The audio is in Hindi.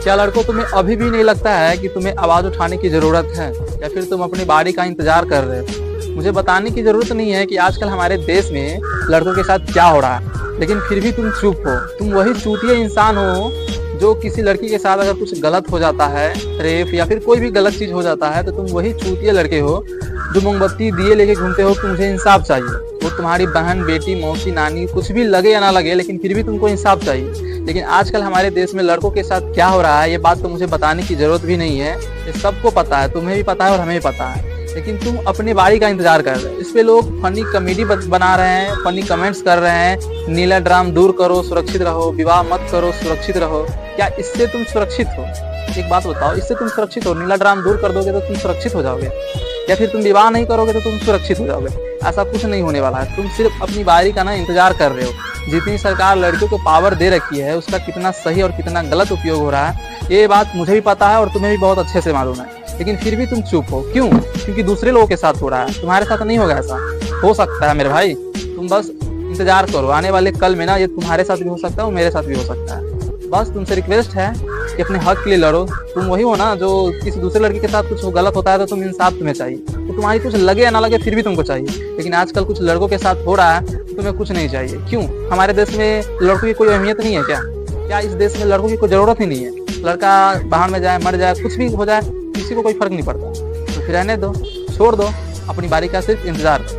क्या लड़कों तुम्हें अभी भी नहीं लगता है कि तुम्हें आवाज उठाने की जरूरत है, या फिर तुम अपनी बारी का इंतजार कर रहे हो? मुझे बताने की जरूरत नहीं है कि आजकल हमारे देश में लड़कों के साथ क्या हो रहा है, लेकिन फिर भी तुम चुप हो। तुम वही चूतिया इंसान हो जो किसी लड़की के साथ अगर कुछ गलत हो जाता है, रेप या फिर कोई भी गलत चीज हो जाता है, तो तुम वही चूतिया लड़के हो जो मोमबत्ती दिए लेके घूमते हो कि मुझे इंसाफ चाहिए। वो तुम्हारी बहन, बेटी, मौसी, नानी कुछ भी लगे या ना लगे, लेकिन फिर भी तुमको इंसाफ चाहिए। लेकिन आजकल हमारे देश में लड़कों के साथ क्या हो रहा है, ये बात तो मुझे बताने की जरूरत भी नहीं है। ये सबको पता है, तुम्हें भी पता है और हमें भी पता है। लेकिन तुम अपनी बारी का इंतजार कर रहे हो। इस पे लोग फनी कॉमेडी बना रहे हैं, फनी कमेंट्स कर रहे हैं, नीला ड्राम दूर करो, सुरक्षित रहो, विवाह मत करो, सुरक्षित रहो। क्या इससे तुम सुरक्षित हो? एक बात बताओ, इससे तुम सुरक्षित हो? नीला ड्राम दूर कर दोगे तो तुम सुरक्षित हो जाओगे, या फिर तुम विवाह नहीं करोगे तो तुम सुरक्षित हो जाओगे? ऐसा कुछ नहीं होने वाला है। तुम सिर्फ अपनी बारी का ना इंतजार कर रहे हो। जितनी सरकार लड़कियों को पावर दे रखी है, उसका कितना सही और कितना गलत उपयोग हो रहा है, ये बात मुझे भी पता है और तुम्हें भी बहुत अच्छे से मालूम है। लेकिन फिर भी तुम चुप हो। क्यों? क्योंकि दूसरे लोगों के साथ हो रहा है, तुम्हारे साथ नहीं होगा। ऐसा हो सकता है मेरे भाई, तुम बस इंतजार करो। आने वाले कल में ना ये तुम्हारे साथ भी हो सकता है और मेरे साथ भी हो सकता है। बस तुमसे रिक्वेस्ट है कि अपने हक के लिए लड़ो। तुम वही हो ना जो किसी दूसरे लड़के के साथ कुछ गलत होता है तो तुम इंसाफ तुम्हें चाहिए, तो तुम्हारी कुछ लगे या ना लगे फिर भी तुमको चाहिए। लेकिन आजकल कुछ लड़कों के साथ हो रहा है तो तुम्हें कुछ नहीं चाहिए। क्यों? हमारे देश में लड़कों की कोई अहमियत नहीं है क्या? क्या इस देश में लड़कों की कोई जरूरत ही नहीं है? लड़का बाहर में जाए, मर जाए, कुछ भी हो जाए, किसी को कोई फर्क नहीं पड़ता। तो फिर रहने दो, छोड़ दो, अपनी बारी का सिर्फ इंतजार करो।